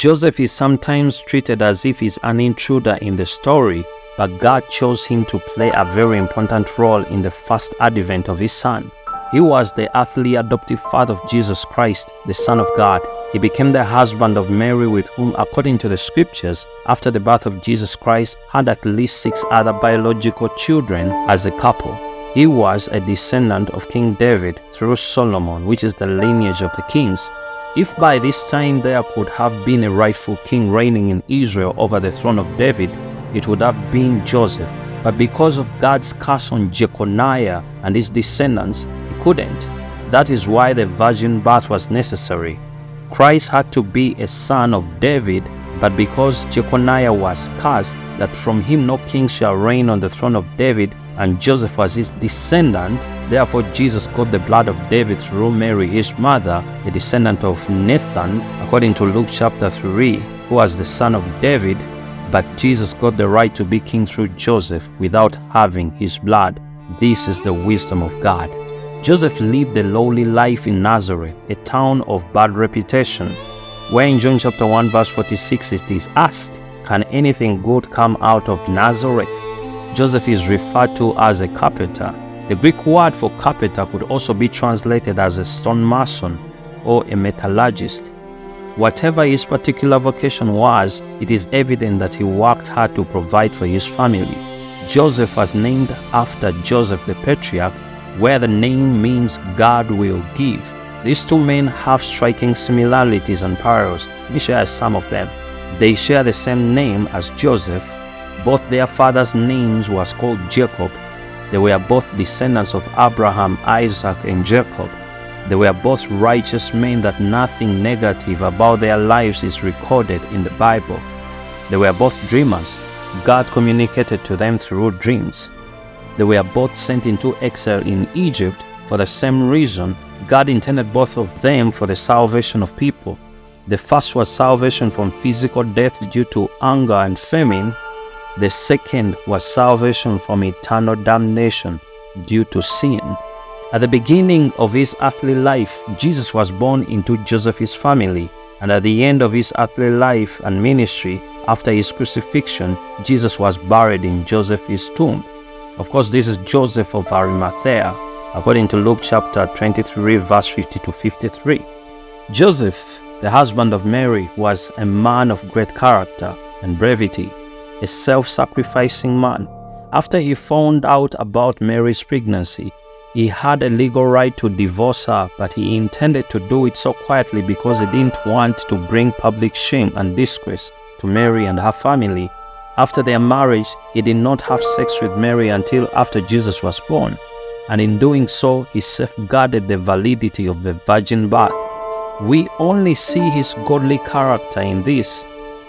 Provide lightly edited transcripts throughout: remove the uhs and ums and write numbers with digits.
Joseph is sometimes treated as if he's an intruder in the story, but God chose him to play a very important role in the first advent of his son. He was the earthly adoptive father of Jesus Christ, the Son of God. He became the husband of Mary, with whom, according to the scriptures, after the birth of Jesus Christ, had at least 6 other biological children as a couple. He was a descendant of King David through Solomon, which is the lineage of the kings. If by this time there could have been a rightful king reigning in Israel over the throne of David, it would have been Joseph. But because of God's curse on Jeconiah and his descendants, he couldn't. That is why the virgin birth was necessary. Christ had to be a son of David, but because Jeconiah was cursed that from him no king shall reign on the throne of David, and Joseph was his descendant, therefore Jesus got the blood of David through Mary his mother, a descendant of Nathan, according to Luke chapter 3, who was the son of David. But Jesus got the right to be king through Joseph without having his blood. This is the wisdom of God. Joseph lived a lowly life in Nazareth, a town of bad reputation, where in John chapter 1 verse 46 it is asked, "Can anything good come out of Nazareth?" Joseph is referred to as a carpenter. The Greek word for carpenter could also be translated as a stonemason or a metallurgist. Whatever his particular vocation was, it is evident that he worked hard to provide for his family. Joseph was named after Joseph the patriarch, where the name means God will give. These two men have striking similarities and parallels. Let me share some of them. They share the same name as Joseph. Both their fathers' names was called Jacob. They were both descendants of Abraham, Isaac, and Jacob. They were both righteous men that nothing negative about their lives is recorded in the Bible. They were both dreamers. God communicated to them through dreams. They were both sent into exile in Egypt for the same reason. God intended both of them for the salvation of people. The first was salvation from physical death due to hunger and famine. The second was salvation from eternal damnation due to sin. At the beginning of his earthly life, Jesus was born into Joseph's family, and at the end of his earthly life and ministry, after his crucifixion, Jesus was buried in Joseph's tomb. Of course, this is Joseph of Arimathea, according to Luke chapter 23, verse 50 to 53. Joseph, the husband of Mary, was a man of great character and brevity, a self-sacrificing man. After he found out about Mary's pregnancy, he had a legal right to divorce her, but he intended to do it so quietly because he didn't want to bring public shame and disgrace to Mary and her family. After their marriage, he did not have sex with Mary until after Jesus was born, and in doing so, he safeguarded the validity of the virgin birth. We only see his godly character in this,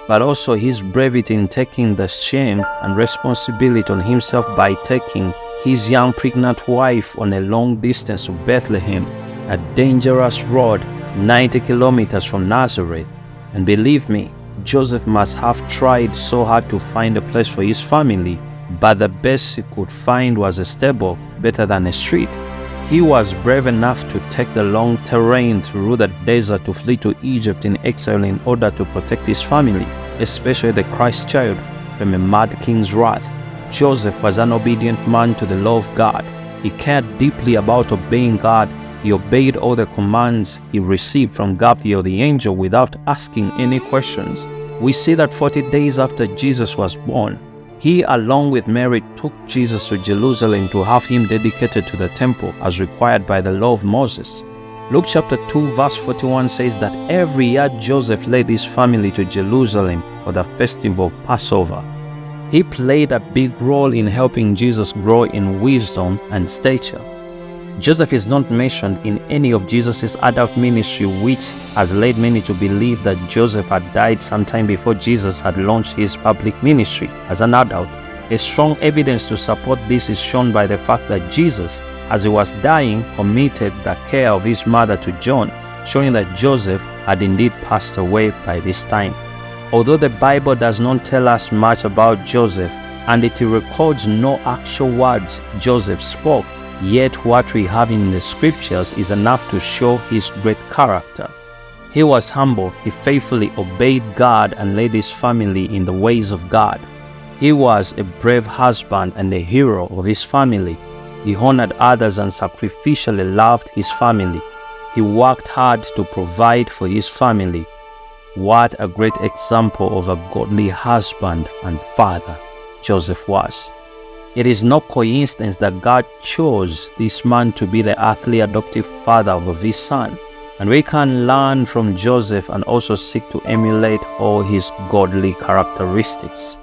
but also his brevity in taking the shame and responsibility on himself by taking his young pregnant wife on a long distance to Bethlehem, a dangerous road 90 kilometers from Nazareth. And believe me, Joseph must have tried so hard to find a place for his family, but the best he could find was a stable, better than a street. He was brave enough to take the long terrain through the desert to flee to Egypt in exile in order to protect his family, especially the Christ child, from a mad king's wrath. Joseph was an obedient man to the law of God. He cared deeply about obeying God. He obeyed all the commands he received from Gabriel the angel without asking any questions. We see that 40 days after Jesus was born, he, along with Mary, took Jesus to Jerusalem to have him dedicated to the temple as required by the law of Moses. Luke chapter 2 verse 41 says that every year Joseph led his family to Jerusalem for the festival of Passover. He played a big role in helping Jesus grow in wisdom and stature. Joseph is not mentioned in any of Jesus' adult ministry, which has led many to believe that Joseph had died sometime before Jesus had launched his public ministry as an adult. A strong evidence to support this is shown by the fact that Jesus, as he was dying, committed the care of his mother to John, showing that Joseph had indeed passed away by this time. Although the Bible does not tell us much about Joseph, and it records no actual words Joseph spoke, yet what we have in the scriptures is enough to show his great character. He was humble, he faithfully obeyed God and led his family in the ways of God. He was a brave husband and a hero of his family. He honored others and sacrificially loved his family. He worked hard to provide for his family. What a great example of a godly husband and father Joseph was. It is no coincidence that God chose this man to be the earthly adoptive father of his son. And we can learn from Joseph and also seek to emulate all his godly characteristics.